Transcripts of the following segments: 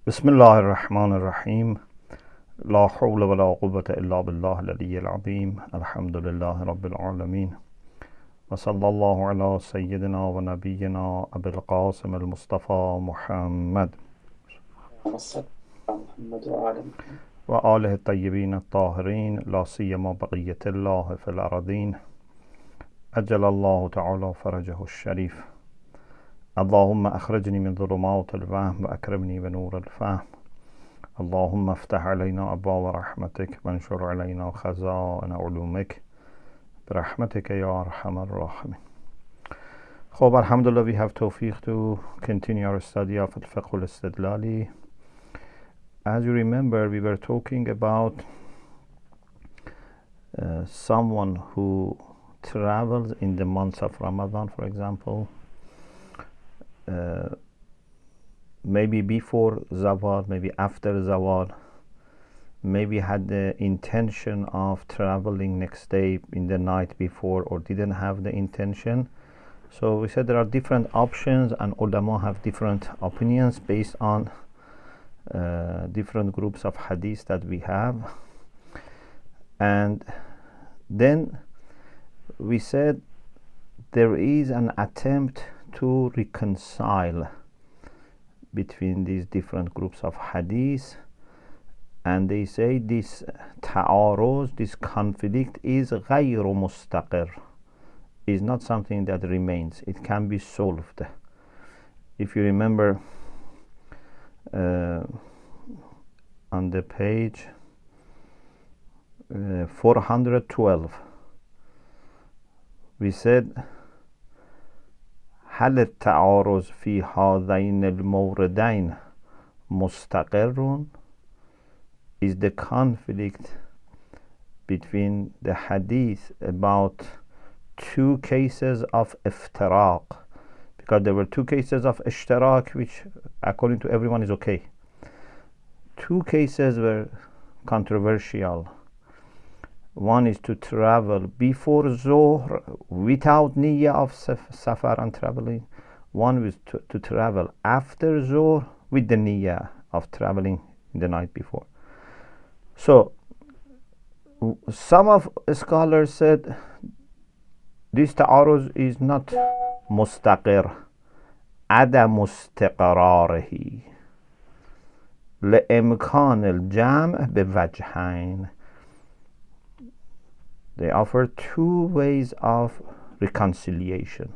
بسم الله الرحمن الرحيم لا حول ولا قوة إلا بالله العلي العظيم الحمد لله رب العالمين وصلى الله على سيدنا ونبينا أبي القاسم المصطفى محمد وآله الطيبين الطاهرين لا سيما بقية الله في الأرضين أجل الله تعالى فرجه الشريف اللهم أخرجني من ظلمات الوهم وأكرمني بنور الفهم اللهم افتح علينا أبواب رحمتك وانشر علينا خزائن علومك برحمتك يا أرحم الراحمين. خب alhamdulillah, we have tawfiq to continue our study of Al-Fiqh al-Istidlali. As you remember, we were talking about someone who travels in the months of Ramadan, for example, maybe before Zawal, maybe after Zawal, maybe had the intention of traveling next day in the night before, or didn't have the intention. So we said there are different options, and ulama have different opinions based on different groups of hadith that we have. And then we said there is an attempt to reconcile between these different groups of hadith, and they say this ta'aruz, this conflict, is غير مستقر, is not something that remains, it can be solved. If you remember on the page 412, we said هل التعارض في هذين الموردين مستقر? Is the conflict between the hadith about two cases of iftiraq, because there were two cases of ishtirak which according to everyone is okay. Two cases were controversial. One is to travel before Zohr without niyyah of safar and traveling. One is to travel after Zohr with the niyyah of traveling in the night before. So some of scholars said this ta'aruz is not mustaqir, عدم استقراره لإمكان الجمع بوجهين. They offered two ways of reconciliation.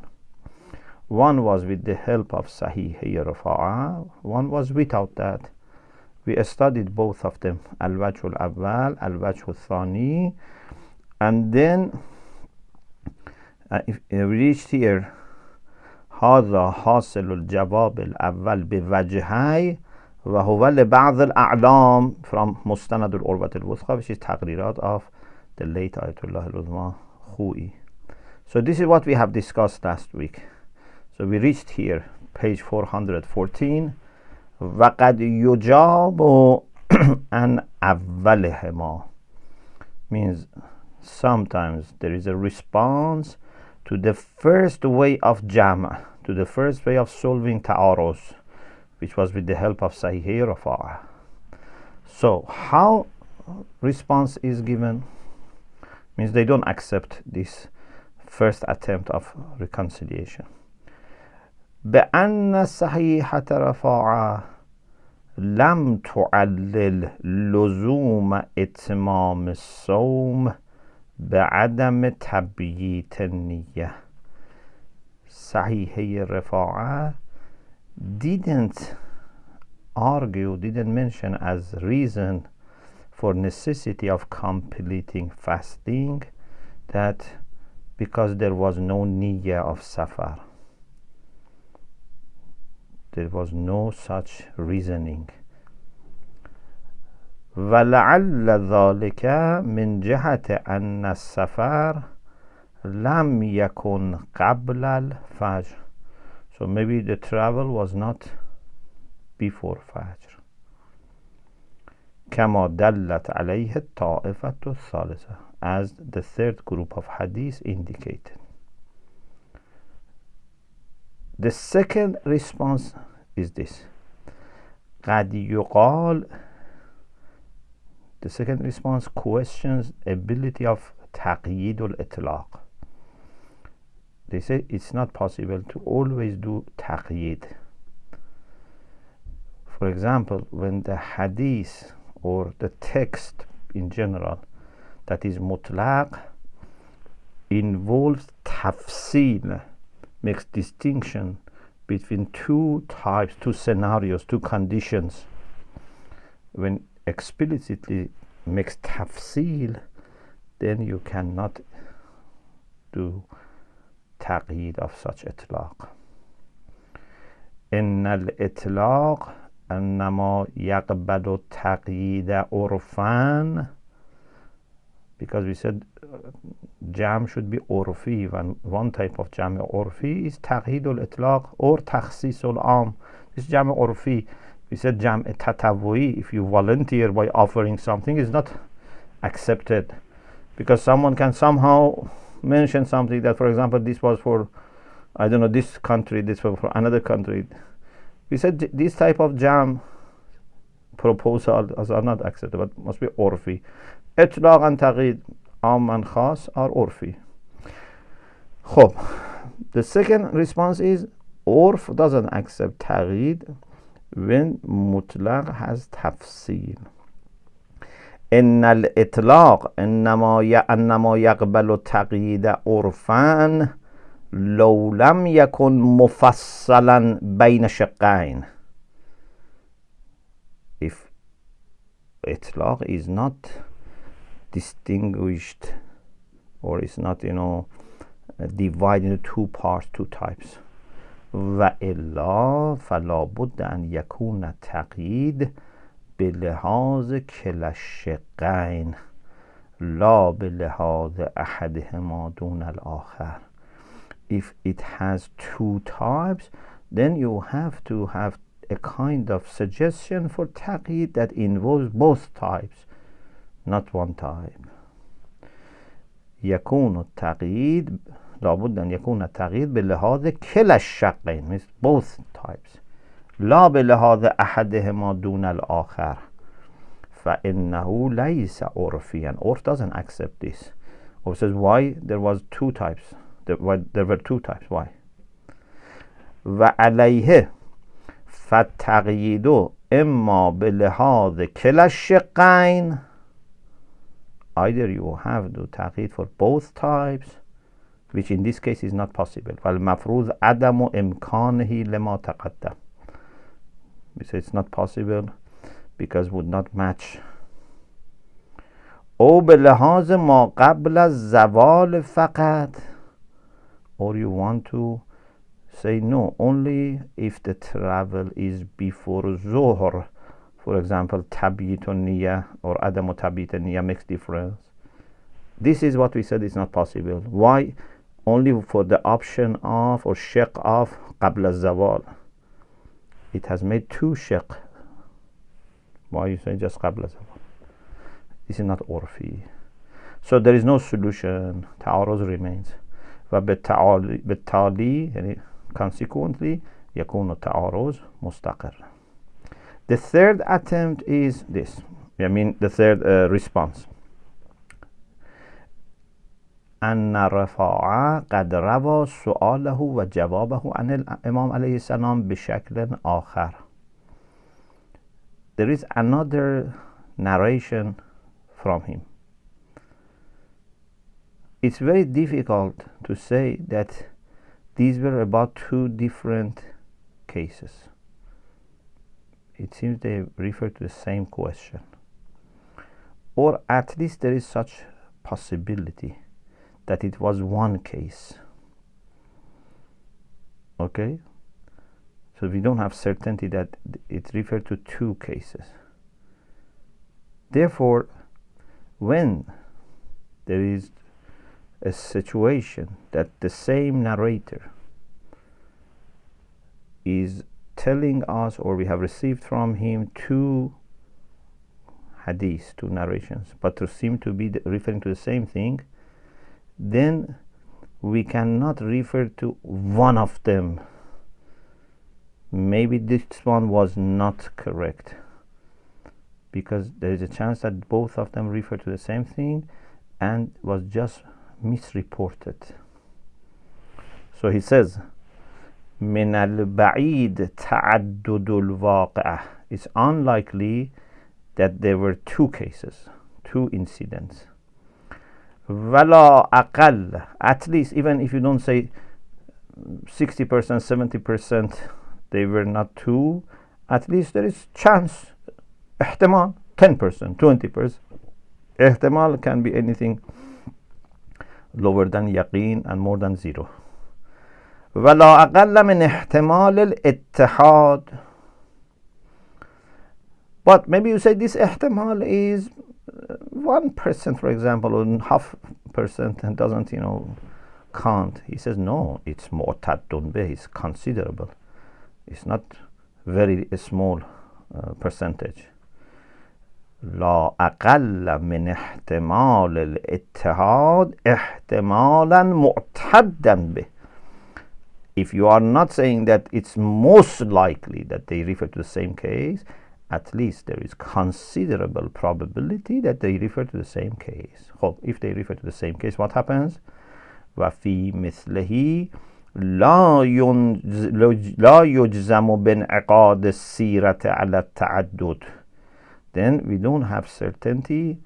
One was with the help of Sahih Rafa'a, one was without that. We studied both of them, Al-Wajh al-Awwal, Al-Wajh al-Thani, and then if we reached here, هذا حاصل الجواب الأول بوجهي وهو لبعض الأعلام, from مستند العروة الوثقى, which is تقريرات of the late Ayatollah al-Uzma Khou'i. So this is what we have discussed last week. So we reached here, page 414. وَقَدْ يُجَابُ عَنْ أَوَّلِهِمَا, means sometimes there is a response to the first way of jam', to the first way of solving ta'aruz, which was with the help of Sahih Rafa'a. So how response is given? Means they don't accept this first attempt of reconciliation. بأن صحيحة رفاعة لم تعلل لزوم إتمام الصوم بعدم تبييت النية. Sahih Rafa'a didn't argue, didn't mention as reason for necessity of completing fasting that because there was no niyyah of safar. There was no such reasoning. وَلَعَلَّ ذَلِكَ مِنْ جِهَةِ أَنَّ السَّفَرَ لَمْ يَكُنْ قَبْلَ الْفَجْرِ. So maybe the travel was not before Fajr. كما دلت عليه الطائفة الثالثة, as the third group of hadith indicated. The second response is this: قد يقال, the second response questions ability of تقييد الإطلاق. They say it's not possible to always do تقييد. For example, when the hadith or the text in general that is mutlaq involves tafsil, makes distinction between two types, two scenarios, two conditions. When explicitly makes tafsil, then you cannot do taqyid of such itlaq. إن الإطلاق إنما يقبل التقييد عرفاً, because we said jam should be urfi, and one type of jam urfi is taqyid al-itlaq or takhsis al-am. This jam urfi, we said jam tatawwi, if you volunteer by offering something, is not accepted, because someone can somehow mention something that, for example, this was for, I don't know, this country, this was for another country. We said this type of jam proposals are not accepted, but must be urfi. اطلاق and تقیید عام and خاص are urfi. خب, the second response is urf doesn't accept تقیید when مطلق has تفصیل. إن الإطلاق إنما يقبل التقييد عرفاً لو لم يكن مفصلا بين شقين. If itlaq is not distinguished, or is not, divided into two parts, two types. وإلا فلا بد أن يكون التقييد بلحاظ كلا الشقين لا بلحاظ أحدهما دون الآخر. If it has two types, then you have to have a kind of suggestion for taqyid that involves both types, not one type. يكون التقييد لابد أن يكون التقييد بلحاظ كلا الشقين, means both types. لا بلحاظ أحدهما دون الآخر فإنه ليس عرفيا. Urf doesn't accept this. Urf says, why? There was two types. There were two types. Why? وعليه فالتقييد إما بلحاظ كلا الشقين, either you have to taqyid for both types, which in this case is not possible. والمفروض عدم إمكانه لما تقدم. We say it's not possible because would not match. أو بلحاظ ما قبل الزوال فقط, or you want to say no, only if the travel is before Zuhr. For example, tabyit niyya or adamu tabyit niyya makes difference. This is what we said is not possible. Why? Only for the option of or shiq of qabla zawal. It has made two shiq. Why you say just qabla zawal? This is not urfi. So there is no solution. Ta'aruz remains. وبالتالي يعني consequently يكون التعارض مستقر. The third attempt is this. The third response. أن رفاعة قد روى سؤاله وجوابه عن الإمام عليه السلام بشكل آخر. There is another narration from him. It's very difficult to say that these were about two different cases. It seems they refer to the same question, or at least there is such possibility that it was one case. Okay, so we don't have certainty that it referred to two cases. Therefore, when there is a situation that the same narrator is telling us, or we have received from him two hadiths, two narrations, but to seem to be referring to the same thing, then we cannot refer to one of them maybe this one was not correct, because there is a chance that both of them refer to the same thing and was just misreported. So he says, من البعيد تعدد الواقع. It's unlikely that there were two cases, two incidents. ولا أقل, at least even if you don't say 60%, 70% they were not two, at least there is chance, احتمال, 10%, 20%. احتمال can be anything lower than yaqeen and more than zero. ولا أقل من احتمال الاتحاد. But maybe you say this ihtimal is 1%, for example, or 0.5%, and doesn't, count. He says, no, it's mu'taddun bih, it's considerable. It's not very small percentage. لا أقل من احتمال الاتحاد احتمالا معتدا به. If you are not saying that it's most likely that they refer to the same case, at least there is considerable probability that they refer to the same case. If they refer to the same case, what happens? وفي مثله لا يجزم بانعقاد السيرة على التعدد. Then we don't have certainty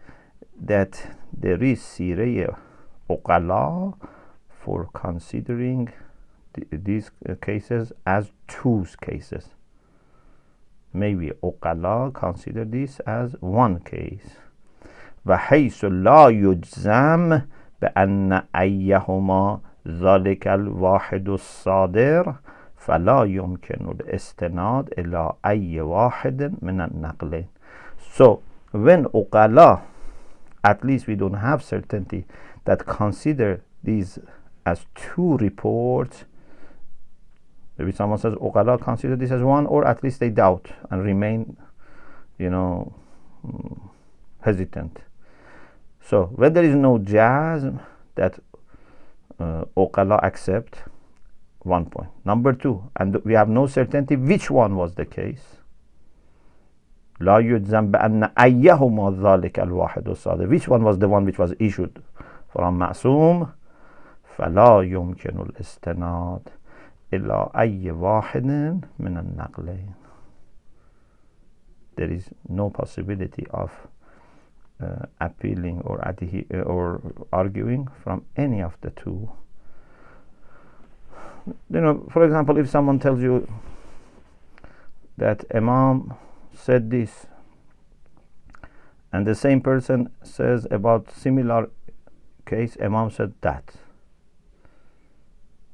that there is sirah uqala for considering these cases as two cases. Maybe uqala consider this as one case. وحيث لا يجزم بأن أيهما ذلك الواحد الصادر فلا يمكن الاستناد إلى أي واحد من النقلين. So when uqala, at least we don't have certainty that consider these as two reports. Maybe someone says uqala consider this as one, or at least they doubt and remain, hesitant. So when there is no jazm that uqala accept, 1 point. Number 2, and we have no certainty which one was the case. لا يجزم بأن أيهما ذلك الواحد الصادر. Which one was the one which was issued from معصوم؟ فلا يمكن الاستناد إلى أي واحد من النقلين. There is no possibility of appealing or arguing from any of the two. For example, if someone tells you that Imam said this, and the same person says about similar case, Imam said that,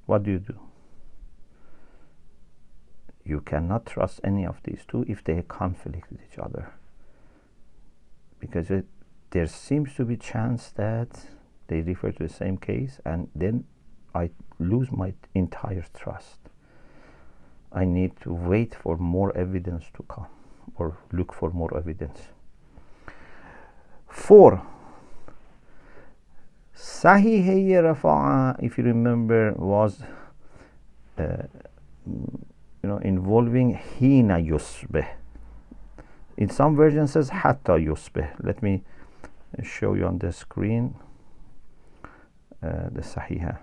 what do? You cannot trust any of these two if they conflict with each other, because there seems to be chance that they refer to the same case, and then I lose my entire trust. I need to wait for more evidence to come, or look for more evidence. 4. Sahih Rafa'a, if you remember, was involving hina yusbih. In some versions says hatta yusbih. Let me show you on the screen the Sahih.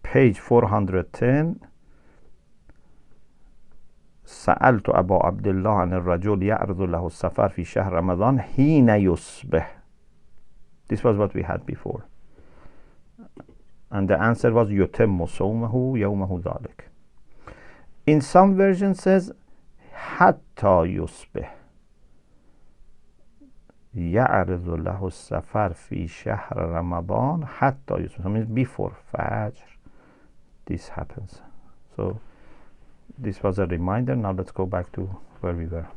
Page 410. سألت أبا عبد الله عن الرجل يعرض له السفر في شهر رمضان حين يصبح. This was what we had before, and the answer was يتم صومه يومه ذلك. In some versions says حتى يصبح. يعرض له السفر في شهر رمضان حتى يصبح. I mean before Fajr this happens. So this was a reminder. Now let's go back to where we were.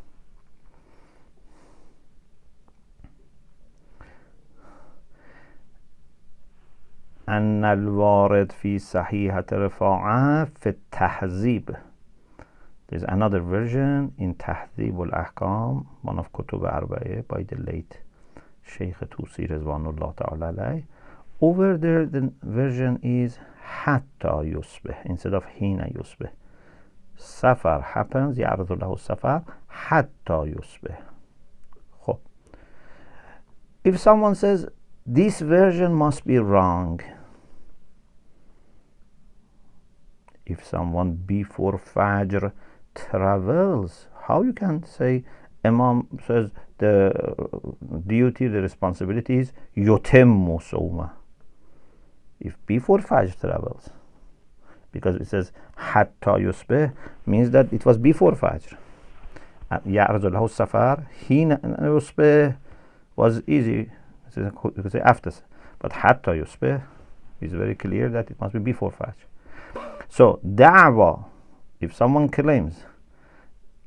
أن الوارد في صحيحة رفاعة في التحذيب. There's another version in تحذيب الأحكام, one of كتب أربعة by the late Sheikh Tusi رضوان الله تعالى عليه. Over there the version is حتى يصبح instead of حين يصبح. سفر happens يعرض له السفر حتى يصبح. خب. If someone says this version must be wrong, if someone before Fajr travels, how you can say Imam says the duty, the responsibility is yutimmu sawma if before Fajr travels, because it says hatta yusbih means that it was before Fajr. يعرض له السفر حين يصبح was easy, you could say after, but hatta yusbih is very clear that it must be before Fajr. So da'wa, if someone claims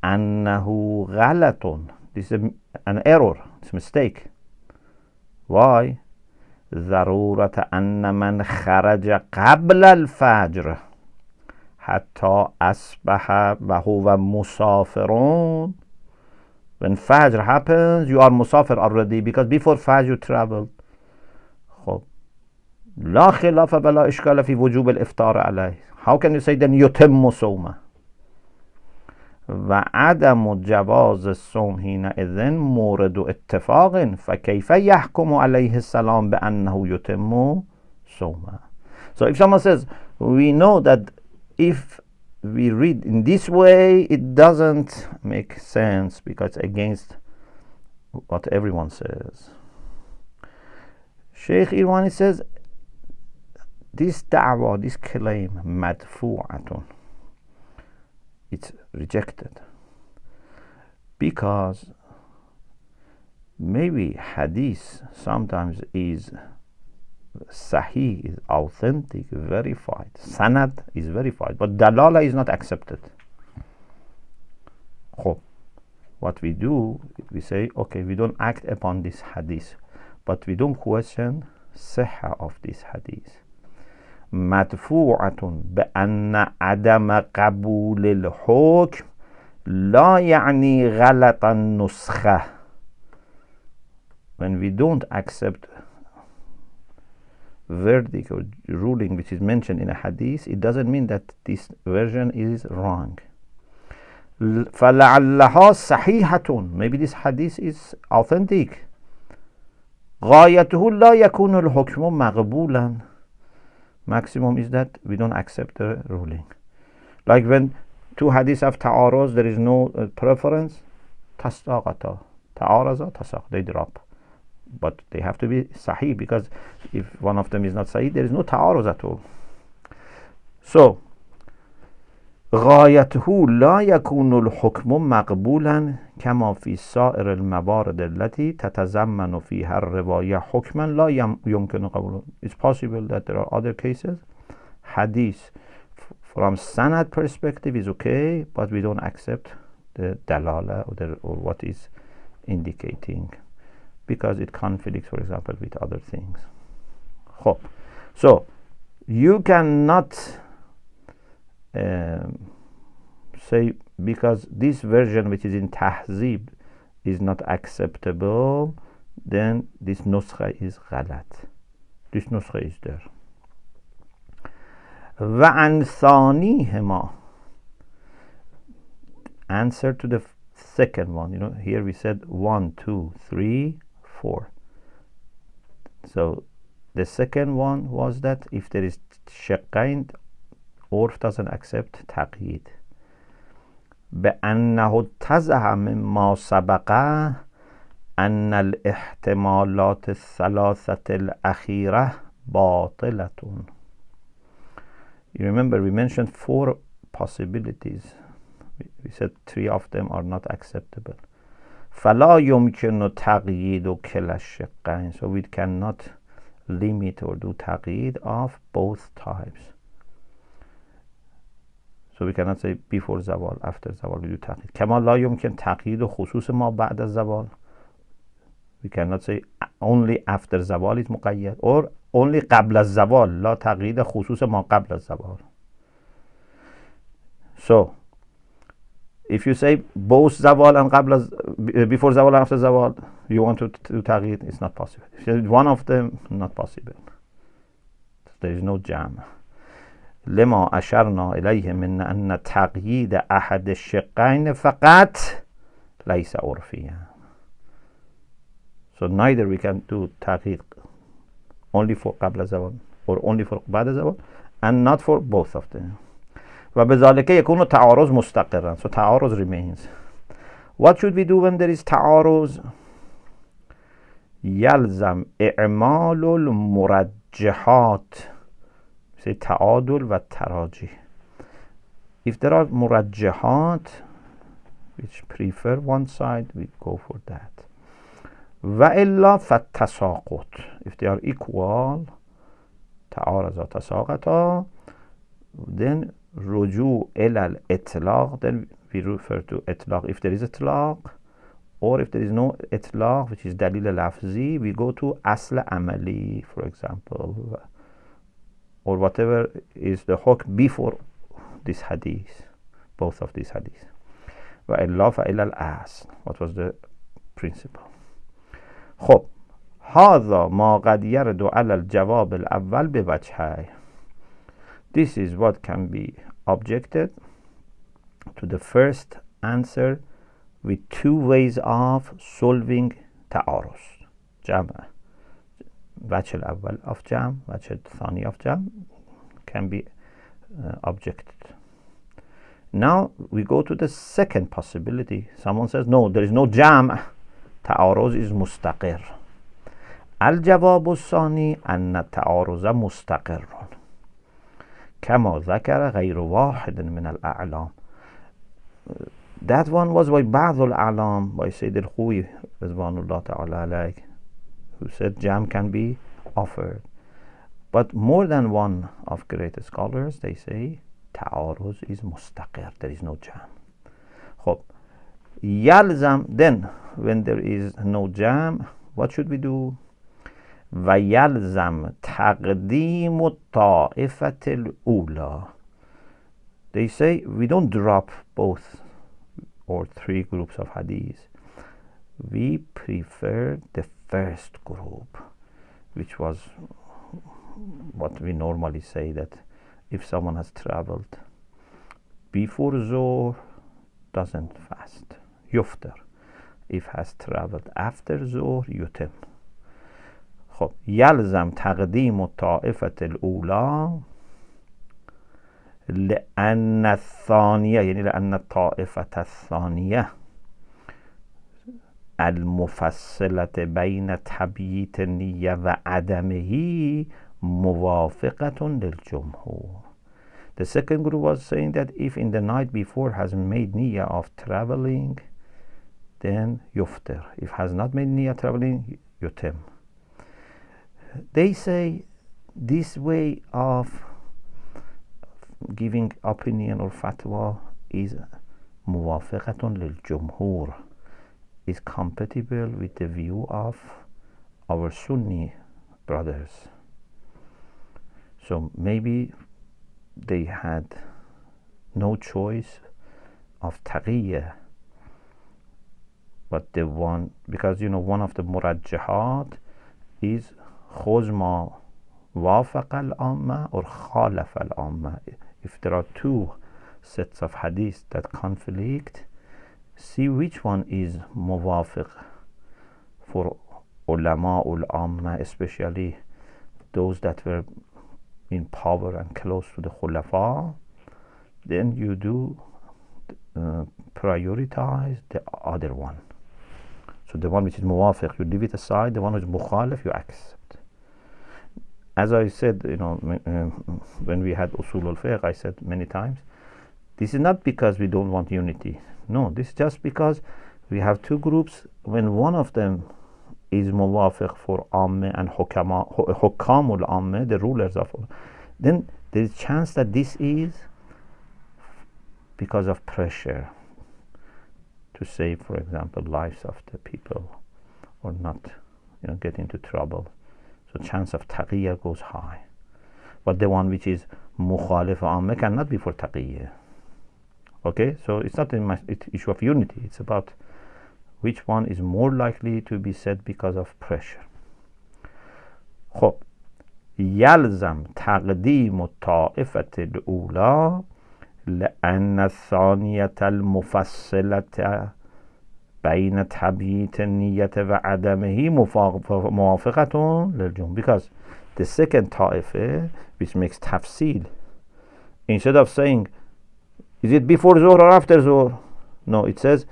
أنه غلط, this is an error, it's a mistake. Why? ضرورة أن من خرج قبل الفجر حتى أصبح وهو مسافر. When Fajr happens, you are musafir already, because before Fajr you traveled. خب لا خلاف ولا إشكال في وجوب الإفطار عليه. How can you say then يتم صومه؟ وعدم جواز الصوم حينئذ مورد اتفاق فكيف يحكم عليه السلام بأنه يتم صومه. So if someone says, we know that if we read in this way, it doesn't make sense because it's against what everyone says. Sheikh Irwani says, this da'wah, this claim, madfu'atun, it's rejected because maybe hadith sometimes is sahih, is authentic, verified, sanad is verified, but dalala is not accepted. What we do, we say, okay, we don't act upon this hadith, but we don't question sihha of this hadith. مدفوعة بأن عدم قبول الحكم لا يعني غلط النسخة. When we don't accept verdict or ruling which is mentioned in a hadith, it doesn't mean that this version is wrong. فلعلها صحيحة, maybe this hadith is authentic. غايته لا يكون الحكم مقبولا. Maximum is that we don't accept the ruling. Like when two hadiths have ta'aruz, there is no preference, tasaqata, ta'araza, tasaq, they drop. But they have to be sahih, because if one of them is not sahih, there is no ta'aruz at all. So غايته لا يكون الحكم مقبولا كما في سائر الموارد التي تتضمن فيها الرواية حكما لا يمكن قبوله. It's possible that there are other cases, hadith from sanad perspective is okay, but we don't accept the dalala or what is indicating, because it conflicts, for example, with other things. So you cannot say because this version which is in tahzib is not acceptable, then this nuskha is ghalat. This nuskha is there. وعن ثانيهما, answer to the second one. Here we said 1, 2, 3, 4. So the second one was that if there is shaqain, Urf doesn't accept taqyid. بأنه اتضح مما سبق أن الاحتمالات الثلاثة الأخيرة باطلة. You remember we mentioned 4 possibilities. We said 3 of them are not acceptable. فلا يمكن تقييد كلا الشقين. So we cannot limit or do taqyid of both types. So we cannot say before zawal, after zawal we do taqyid. كما لا يمكن تقييد خصوص ما بعد الزوال. We cannot say only after zawal is muqayyad, or only قبل الزوال لا تقييد خصوص ما قبل الزوال. So if you say both zawal and before zawal and after zawal, you want to do taqyid, it's not possible. If you say one of them, not possible. There is no jam. لما أشرنا إليه من أن تقييد أحد الشقين فقط ليس عرفيا. So neither we can do تقييد only for قبل الزواج or only for بعد الزواج and not for both of them. وبذلك يكون تعارض مستقرا. So تعارض remains. What should we do when there is تعارض؟ يلزم إعمال المرجحات. Say تعادل و تراجح. If there are مرجحات which prefer one side, we go for that. وإلا فالتساقط. If they are equal, تعارض تساقطا, then رجوع إلى الإطلاق, then we refer to إطلاق if there is إطلاق, or if there is no إطلاق which is دليل لفظي, we go to أصل عملي, for example, or whatever is the حكم before this hadith, both of these hadiths. وإلا فإلى الأصل. What was the principle? خب هذا ما قد يرد على الجواب الأول بوجهين. This is what can be objected to the first answer with two ways of solving تعارض. جمع. وجه الأول of جمع, وجه الثاني of جمع can be objected. Now we go to the second possibility. Someone says, no, there is no جمع. تعارض is مستقر. الجواب الثاني أن التعارض مستقر كما ذكر غير واحد من الأعلام. That one was by بعض الأعلام, by Sayyid al-Khuy رضوان الله تعالى عليه, who said jam can be offered. But more than one of great scholars, they say تعارض is مستقر, there is no jam. خب يلزم, then when there is no jam, what should we do? ويلزم تقديم الطائفة الأولى. They say we don't drop both or three groups of hadith. We prefer the first group, which was what we normally say, that if someone has traveled before Zohr, doesn't fast, yuftar. If has traveled after Zohr, yutim. خب يلزم تقديم الطائفة الأولى لأن الثانية، يعني لأن الطائفة الثانية المفصلة بين تبييت النية وعدمه موافقة للجمهور. The second group was saying that if in the night before has made niyyah of traveling, then yuftir. If has not made niyyah traveling, yutim. They say this way of giving opinion or fatwa is muwafiqatun lil jumhur, is compatible with the view of our Sunni brothers. So maybe they had no choice of taqiyya, but they want, because one of the murajjahat is خذ ما وافق العامة or خالف العامة. If there are two sets of hadith that conflict, see which one is muwafiq for ulama ul-amma, especially those that were in power and close to the khulafa. Then you do prioritize the other one. So the one which is muwafiq, you leave it aside. The one which is mukhalif, you accept. As I said, when we had usul al-fiqh, I said many times, this is not because we don't want unity. No, this is just because we have two groups. When one of them is muwafiq for amme and hukamul amme, the rulers of, then there is chance that this is because of pressure to save, for example, lives of the people, or not, get into trouble. So chance of taqiyya goes high. But the one which is mukhalif amme cannot be for taqiyya. Okay, so it's not an issue of unity. It's about which one is more likely to be said because of pressure. خب يلزم تقديم الطائفة الأولى لأن الثانية المفصلة بين تبييت النية وعدمه موافقة للجمهور. Because the second طائفة which makes tafsil, instead of saying is it before Zuhr or after Zuhr, no, it says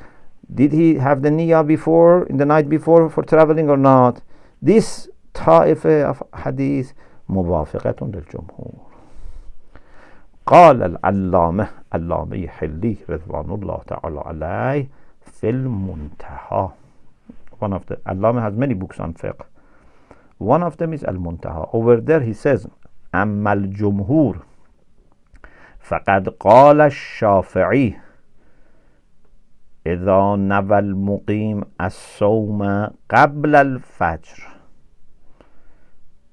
did he have the niyyah before, in the night before, for traveling or not. This طائفة of hadith موافقة للجمهور. قال العلامة علامة حلي رضوان الله تعالى عليه في المنتهى. One of the Allama has many books on fiqh. One of them is Al-Muntaha. Over there he says أما الجمهور فقد قال الشافعي إذا نوى المقيم الصوم قبل الفجر.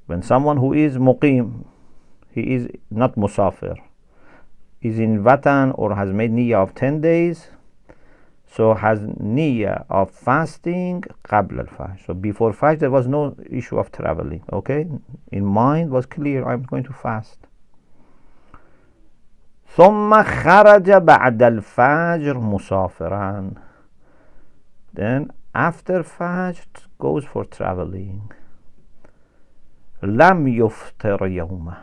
When someone who is muqim, he is not musafir, is in Vatan or has made niyyah of 10 days, so has niyyah of fasting qabla al-fajr. So before fajr there was no issue of traveling, okay? In mind was clear, I'm going to fast. ثم خرج بعد الفجر مسافرا. Then after fajr goes for traveling. لم يفطر يومه,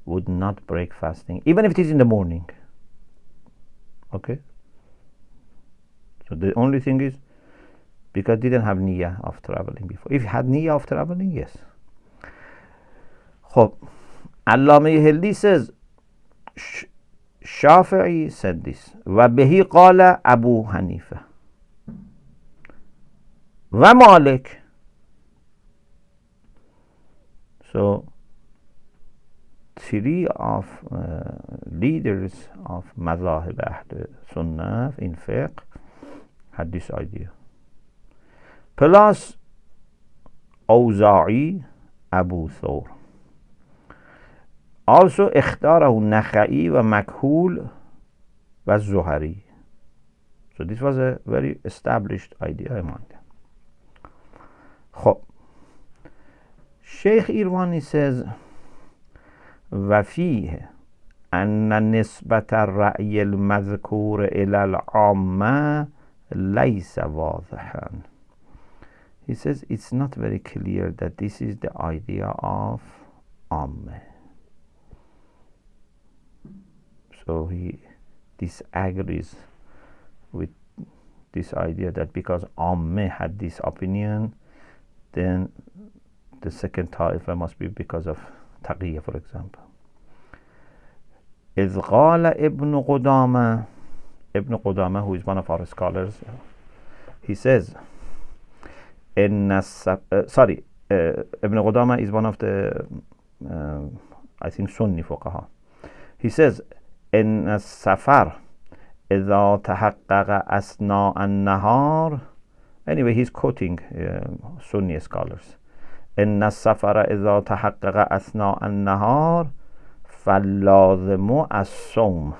would not break fasting, even if it is in the morning. Okay? So the only thing is, because didn't have niyyah of traveling before. If he had niyyah of traveling, yes. خب علامه هلی says Shafi'i said this, وبه قال أبو حنيفة ومالك. So three of leaders of Mazahib Ahl Sunnah in fiqh had this idea. Plus Awza'i, Abu Thawr. Also اختاره نخعی و مکحول و زهری. So this was a very established idea among them. خب Sheikh Irwani says وفيه أن نسبة الرأي المذكور إلى العامة ليس واضحا. He says it's not very clear that this is the idea of Ammah. So he disagrees with this idea that because Ammah had this opinion, then the second ta'ifa must be because of taqiyya, for example. إذ قال ابن قدامة, Ibn Qudamah, who is one of our scholars, he says Ibn Qudamah is one of the I think Sunni fuqaha. He says إن السفر إذا تحقق أثناء النهار. Anyway, he's quoting Sunni scholars. إن السفر إذا تحقق أثناء النهار فاللازم الصوم.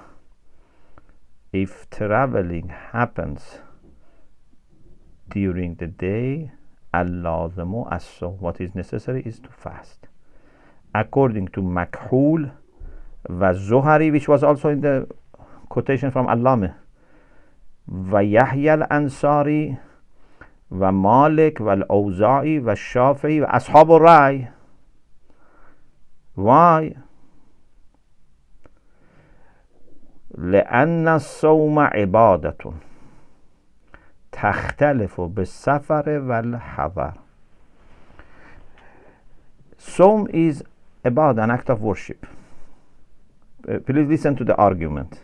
If traveling happens during the day, اللازم الصوم, what is necessary is to fast. According to Makhul wa Zuhari, which was also in the quotation from Allama, wa Yahya al-Ansari wa Malik wa al-Awza'i wa Shafi'i wa Ashab al-Rai. Why? لأن الصوم عبادة تختلف بالسفر والحضر. Sawm is about an act of worship. Please listen to the argument.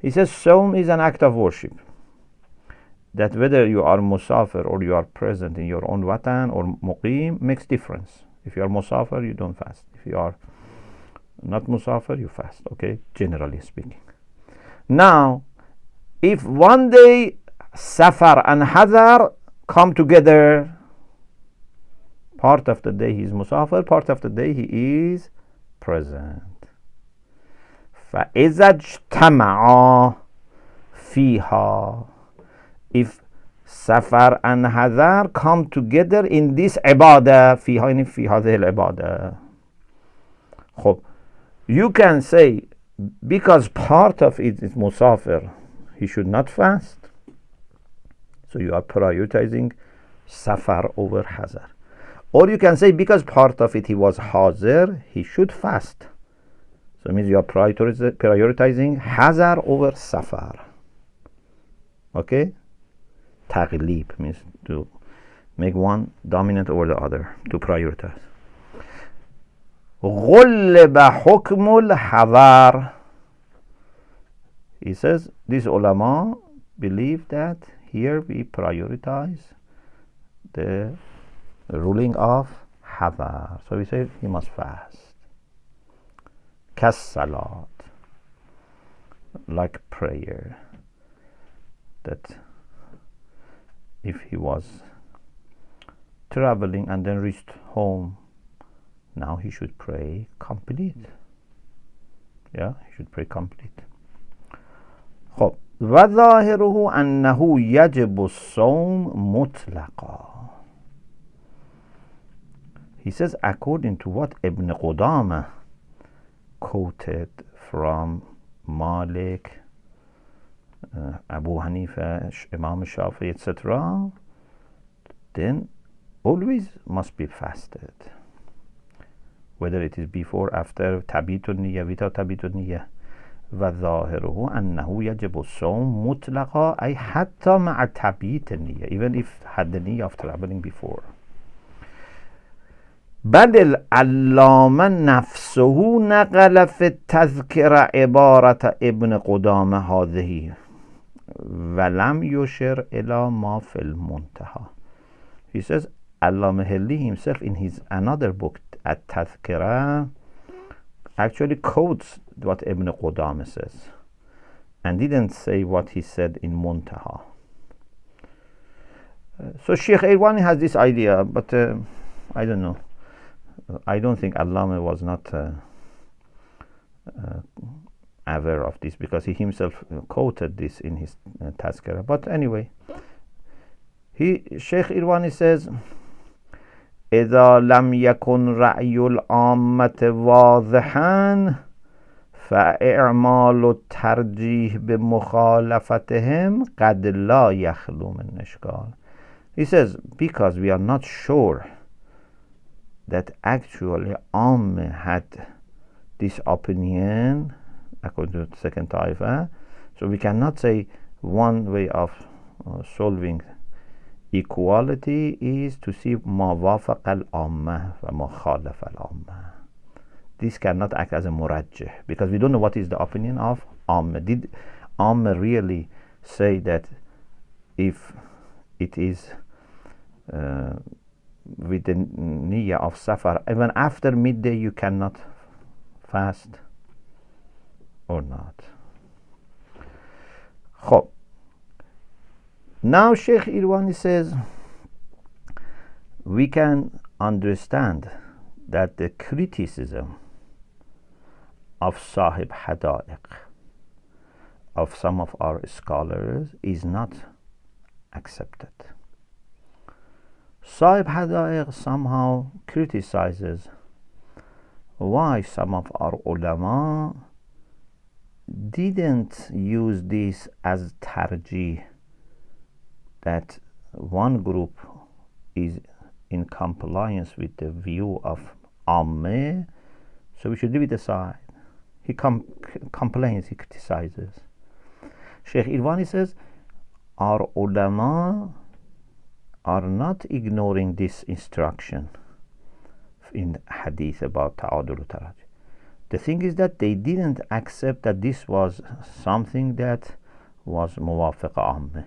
He says Sawm is an act of worship, that whether you are musafir or you are present in your own watan or muqim makes difference. If you are musafir, you don't fast. If you are not musafir, you fast. Okay, generally speaking. Now, if one day safar and hadar come together, part of the day he is musafir, part of the day he is present. فَإِذَا اجْتَمَعَا فِيهَا. If safar and hadar come together in this ibadah, فِيهَا هذه العبادة, خب you can say because part of it is musafir, he should not fast, so you are prioritizing safar over hazar. Or you can say because part of it he was hazir, he should fast, so it means you are prioritizing hazar over safar. Okay, taglib means to make one dominant over the other, to prioritize. غُلِّبَ حُكْمُ الْحَذَرِ. He says these ulama believe that here we prioritize the ruling of hadar, so we say he must fast. Kas-salat, like prayer, that if he was traveling and then reached home, now he should pray complete. Yeah, he should pray complete. خب وظاهره أنه يجب الصوم مطلقا. He says according to what Ibn Qudama quoted from Malik, Abu Hanifa, Imam Shafi, etc., then always must be fasted, whether it is before, after tabitun niyya, without tabitun niyya. وظاهره أنه يجب الصوم مطلقا أي حتى مع تبيت النية, even if had the niyyah of traveling before. بل العلامة نفسه نقل في التذكرة عبارة ابن قدامة هذه ولم يشر إلى ما في المنتهى. He says Allama Hilli himself in his another book At-Tadhkirah actually quotes what Ibn Qudama says and didn't say what he said in Muntaha. So Sheikh Irwani has this idea, but I don't know. I don't think Allama was not aware of this, because he himself quoted this in his Tazkirah. But anyway, Sheikh Irwani says, إذا لم يكن رأي العامة واضحا فإعمال الترجيح بمخالفتهم قد لا يخلو من إشكال. He says, because we are not sure that actually Amm had this opinion according to the second taifa, so we cannot say one way of solving equality is to see ما وافق العامة و ما خالف العامة. This cannot act as a murajjih, because we don't know what is the opinion of Amm. Did Amm really say that if it is with the niyyah of safar, even after midday you cannot fast or not? خب, now Sheikh Irwani says we can understand that the criticism of Sahib Hada'iq, of some of our scholars, is not accepted. Sahib Hada'iq somehow criticizes why some of our ulama didn't use this as tarjih, that one group is in compliance with the view of Ammeh, so we should leave it aside. He complains, he criticizes. Sheikh Irwani says our ulama are not ignoring this instruction in hadith about ta'adul taraj. The thing is that they didn't accept that this was something that was muwafiq ammeh.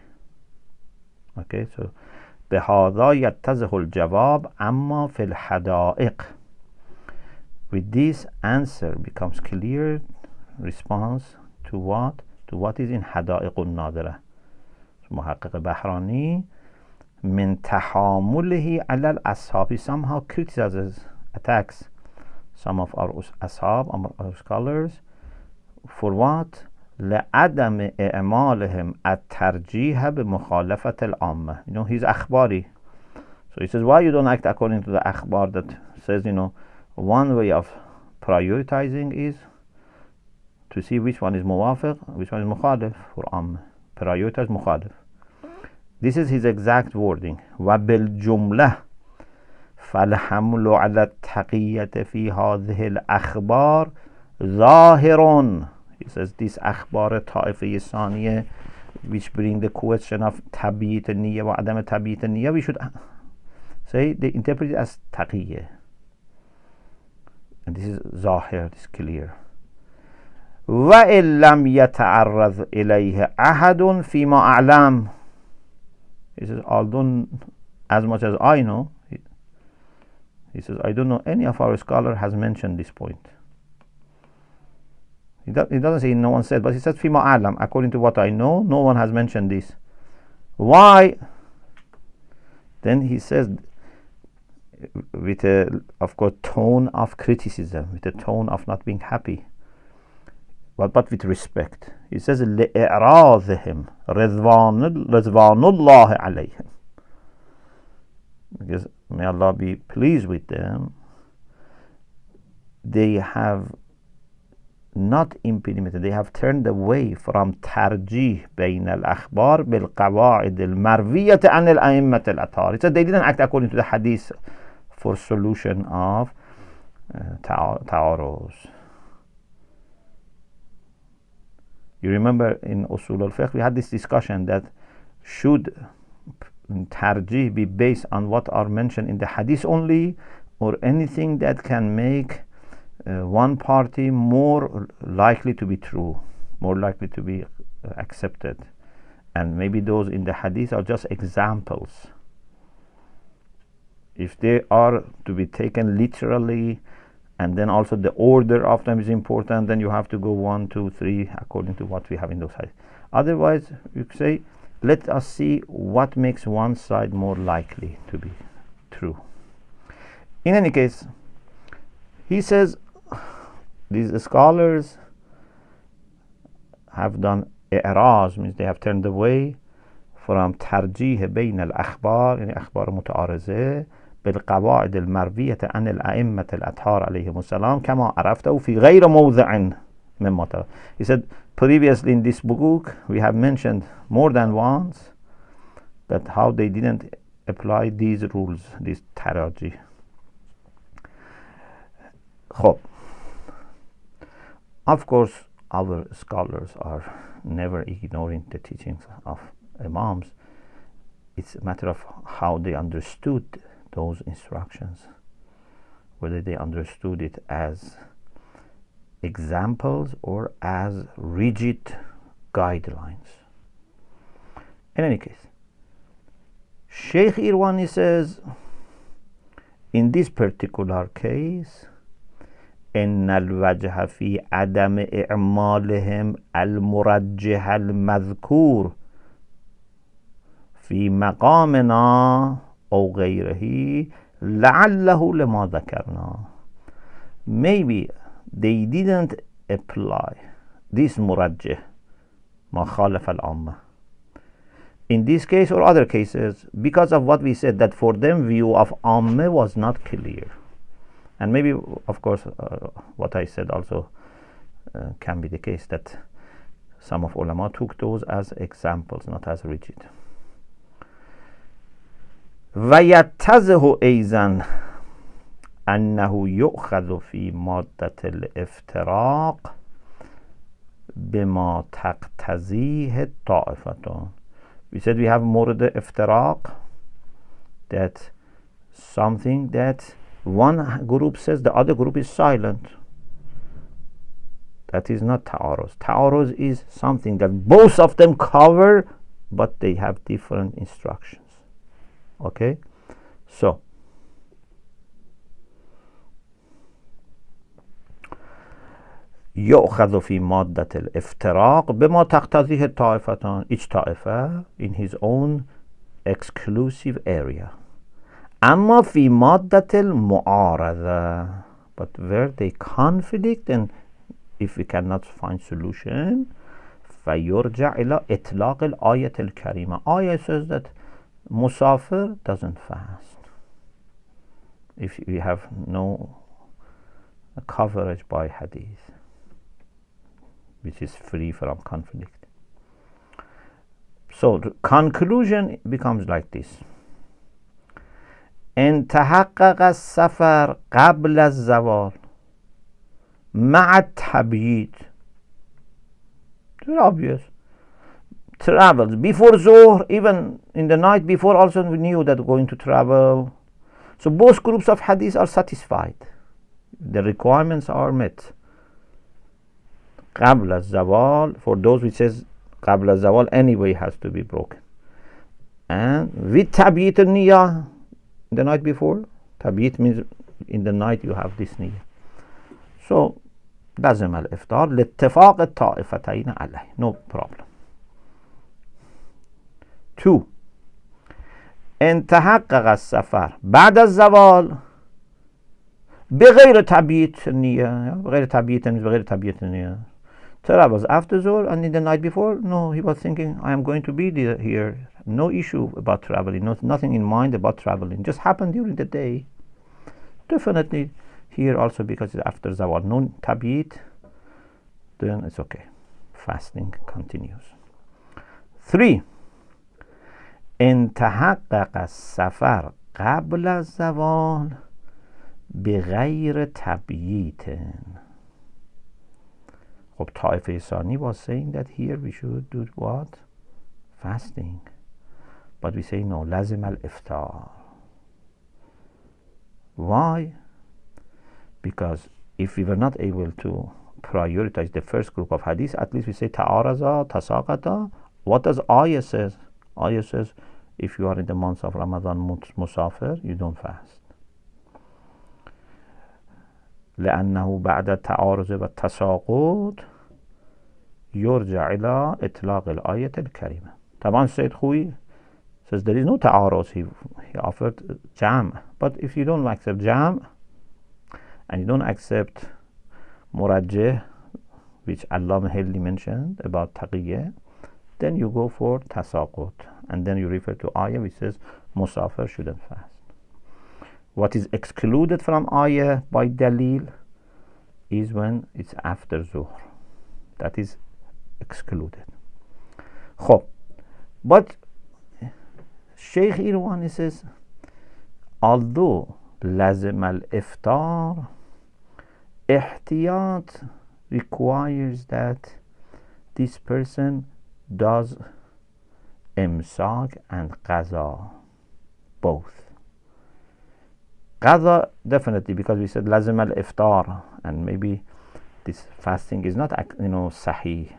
Okay, so بهذا يتضح الجواب أما في الحدائق. With this answer becomes clear response to what? To what is in حدائق النادرة. محقق بحرانی من تحامله على الأصحاب. He somehow criticizes, attacks some of our ashab, our scholars, for what? لعدم إعمالهم الترجيح بمخالفة العامة. You know, he's akhbari. So he says, why you don't act according to the akhbar that says, you know, one way of prioritizing is to see which one is muwafiq, which one is mukhalif for prioritize mukhalif. This is his exact wording. وَبِالْجُمْلَةِ فَالْحَمْلُ عَلَى التَّقِيَّةِ فِي هَذِهِ الْأَخْبَارِ ظَاهِرٌ. He says this أخبار طائفة ثانية which bring the question of تبييت النية وعدم تبييت النية, we should say they interpret it as تقية. And this is ظاهر, this is clear. وَإِن لَمْ يَتَعَرَّضْ إِلَيْهِ أَحَدٌ فِيمَا أَعْلَمُ. He says, although as much as I know, he says, I don't know any of our scholars has mentioned this point. He doesn't say no one said, but he says فِيمَا أَعْلَمُ, according to what I know, no one has mentioned this. Why? Then he says, with a, of course, tone of criticism, with a tone of not being happy, but with respect. He says لِإِعْرَاضِهِمْ رِضْوَانُ اللَّهِ عَلَيْهِمْ, because may Allah be pleased with them, they have not implemented, they have turned away from ترجيح بين الأخبار بالقواعد المروية عن الأئمة الأطهار. He said they didn't act according to the hadith for solution of ta'aruz. You remember in Usul al-Fiqh we had this discussion that should tarjih be based on what are mentioned in the hadith only, or anything that can make one party more likely to be true, more likely to be accepted, and maybe those in the hadith are just examples. If they are to be taken literally, and then also the order of them is important, then you have to go 1, 2, 3 according to what we have in those hadith. Otherwise, you say, let us see what makes one side more likely to be true. In any case, he says these scholars have done i'raz, means they have turned away from ترجيح بين الأخبار, يعني أخبار متعارضة بالقواعد المروية عن الأئمة الأطهار عليهم السلام كما عرفته في غير موضع مما ترى. He said previously in this book we have mentioned more than once that how they didn't apply these rules, this taraji. خب, of course our scholars are never ignoring the teachings of Imams. It's a matter of how they understood those instructions, whether they understood it as examples or as rigid guidelines. In any case, Sheikh Irwani says in this particular case, إن الوجه في عدم إعمالهم المرجح المذكور في مقامنا أو غيره لعله لما ذكرنا. Maybe they didn't apply this مرجح ما خالف العامة in this case or other cases because of what we said, that for them view of Ammah was not clear. And maybe, of course, what I said also can be the case, that some of ulama took those as examples, not as rigid. وَيَتَّزِهُ أَيْضًا أَنَّهُ يُؤْخَذُ فِي مَادَّةِ الْإِفْتِرَاقِ بِمَا تَقْتَضِيهِ الطَّائِفَةُ. We said we have مورد iftiraq, that something that one group says, the other group is silent. That is not ta'aruz. Ta'aruz is something that both of them cover, but they have different instructions. Okay? So, يؤخذ في مادة الافتراق بما تقتضيه الطائفتان, each طائفة in his own exclusive area. أما في مادة المعارضة, but where they conflict, and if we cannot find solution, فيرجع إلى إطلاق الآية الكريمة. Ayah says that Musafir doesn't fast. If we have no coverage by hadith, which is free from conflict. So the conclusion becomes like this: إن تحقق السفر قبل الزوال مع التبييت. It's obvious. Travels before Zuhr, even in the night before also we knew that we're going to travel. So both groups of hadith are satisfied. The requirements are met. قبل الزوال, for those which says قبل الزوال anyway has to be broken. And with تبييت النية, the night before. تبييت means in the night you have this niyyah. So لازم الإفطار لاتفاق الطائفتين عليه. No problem. 2. إن تحقق السفر بعد الزوال بغير تبييت النية. بغير تبييت means بغير تبييت النية. Travels after Zuhr and in the night before, no, he was thinking, I am going to be here. No issue about traveling, nothing in mind about traveling. Just happened during the day. Definitely here also because it's after Zawal, no tabiyit, then it's okay. Fasting continues. 3. إن تحقق السفر قبل الزوال بغير تبییت. خب طائفه ثانی was saying that here we should do what? Fasting. But we say no, لازم الإفطار. Why? Because if we were not able to prioritize the first group of hadith, at least we say ta'araza, tasaqata. What does ayah says? Ayah says if you are in the month of Ramadan musafir, you don't fast. لأنه بعد التعارض والتساقط يرجع إلى إطلاق الآية الكريمة. طبعا Sayyid Khouy says there is no تعارض. He offered jam. But if you don't accept jam and you don't accept murajjih, which Allah Hilli mentioned about taqiyya, then you go for tasaqut, and then you refer to ayah which says musafir shouldn't fast. What is excluded from ayah by dalil is when it's after zuhr. That is excluded. خب, but Sheikh Irwani says, although lazim al-iftar, ihtiyat requires that this person does imsak and qaza, both. Qaza definitely, because we said lazim al-iftar, and maybe this fasting is not sahih,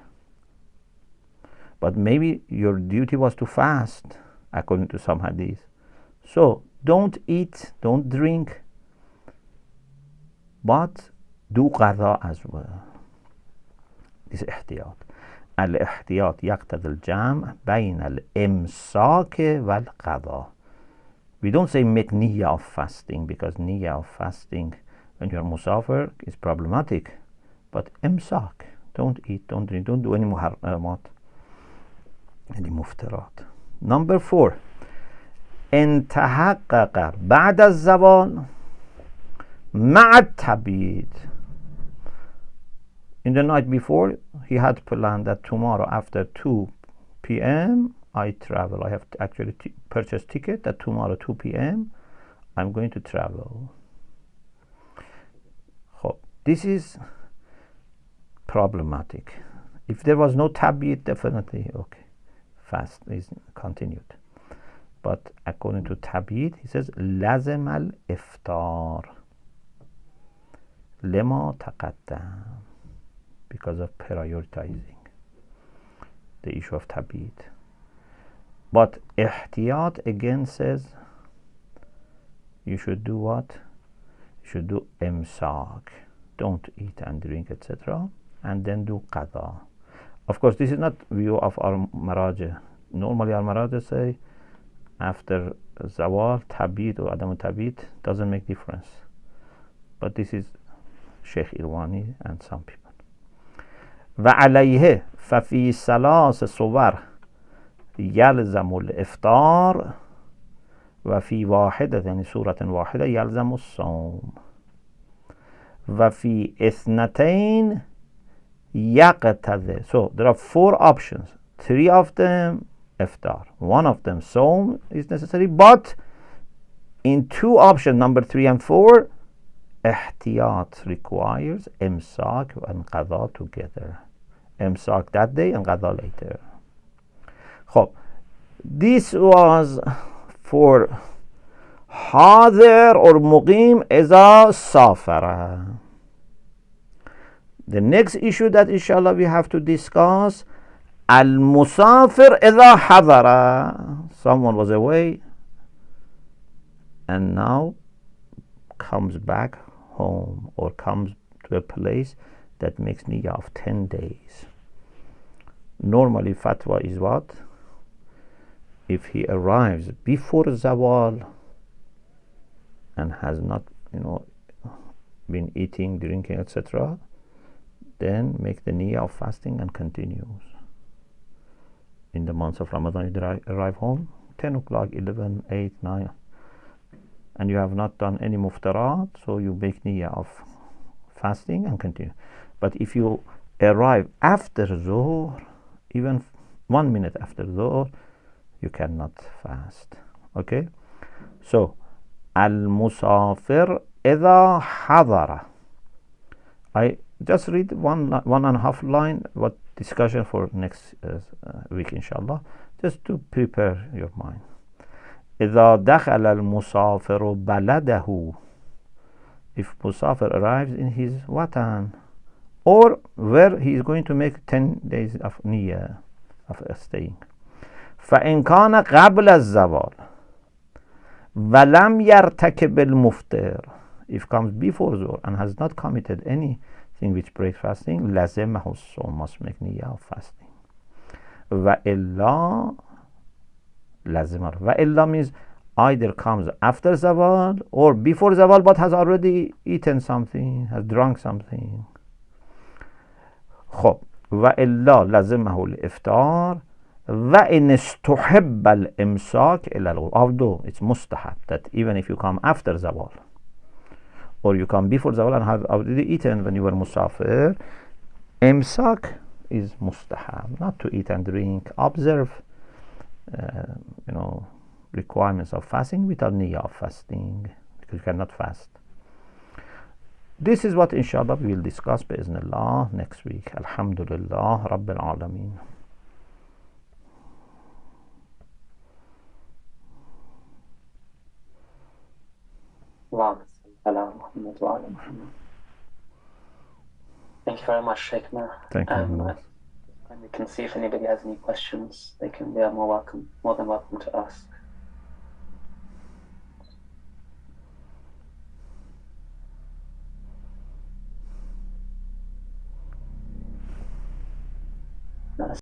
but maybe your duty was to fast according to some hadith. So don't eat, don't drink, but do qaza as well. This is ihtiyat. Al-ihtiyat yaqtad al-jam' bayn al-imsak wal-qaza. We don't say make niyyah of fasting, because niyyah of fasting when you are musafir is problematic. But imsak, don't eat, don't drink, don't do any muharramat, any muftarat. Number 4. إن تحقق بعد الزوال مع التبييت. In the night before, he had planned that tomorrow after 2 p.m. I travel. I have to actually purchase ticket that tomorrow 2 p.m. I'm going to travel. This is problematic. If there was no tabiyit, definitely okay. Fast is continued. But according to tabiyit, he says lazim al-iftar lima taqaddam, because of prioritizing the issue of tabiyit. But ihtiyat again says you should do what? You should do imsak. Don't eat and drink, etc. And then do qada. Of course, this is not view of our maraja. Normally our maraja say after zawal, tabit or adam tabit doesn't make difference. But this is Sheikh Irwani and some people. وعليه ففي ثلاث صور يلزم الإفطار وفي واحدة يعني سورة واحدة يلزم الصوم. وفي اثنتين يقتضي. So there are 4 options. 3 of them iftar. 1 of them sawm is necessary, but in 2 options, number 3 and 4, ihtiyat requires imsak and qada together. Imsak that day and qada later. خب, this was for حاضر or مقيم إذا سافر. The next issue that inshallah we have to discuss, المسافر إذا حضر. Someone was away and now comes back home or comes to a place that makes niyyah of 10 days. Normally fatwa is what? If he arrives before zawal and has not, been eating, drinking, etc., then make the niyyah of fasting and continues. In the months of Ramadan, you arrive home 10 o'clock, 11, 8, 9, and you have not done any muftarat, so you make niyyah of fasting and continue. But if you arrive after Zuhr, even 1 minute after Zuhr, you cannot fast. Okay? So, al-musafir idha hadara. I just read one and a half line, what discussion for next week, inshallah, just to prepare your mind. إذا دخل المسافر بلده. If Musafir arrives in his watan, or where he is going to make 10 days of niyyah, of staying. فإن كان قبل الزوال ولم يرتكب المفطر. If comes before Zuhr and has not committed anything which breaks fasting, لازمه الصوم, must make niyyah of fasting. وإلا لازمه. وإلا means either comes after Zawal or before Zawal but has already eaten something, has drunk something. خب, وإلا لازمه الإفطار وإن استحب الإمساك إلى الغروب. Although it's mustahab that even if you come after Zawal or you come before Zawal and have already eaten when you were musafir, imsak is mustahab, not to eat and drink. Observe requirements of fasting without niyyah of fasting, because you cannot fast. This is what inshallah we will discuss bi'iznillah next week. Alhamdulillah Rabbil Alameen. Thank you very much, Sheikh. Thank you. And we can see if anybody has any questions, they are more than welcome to ask.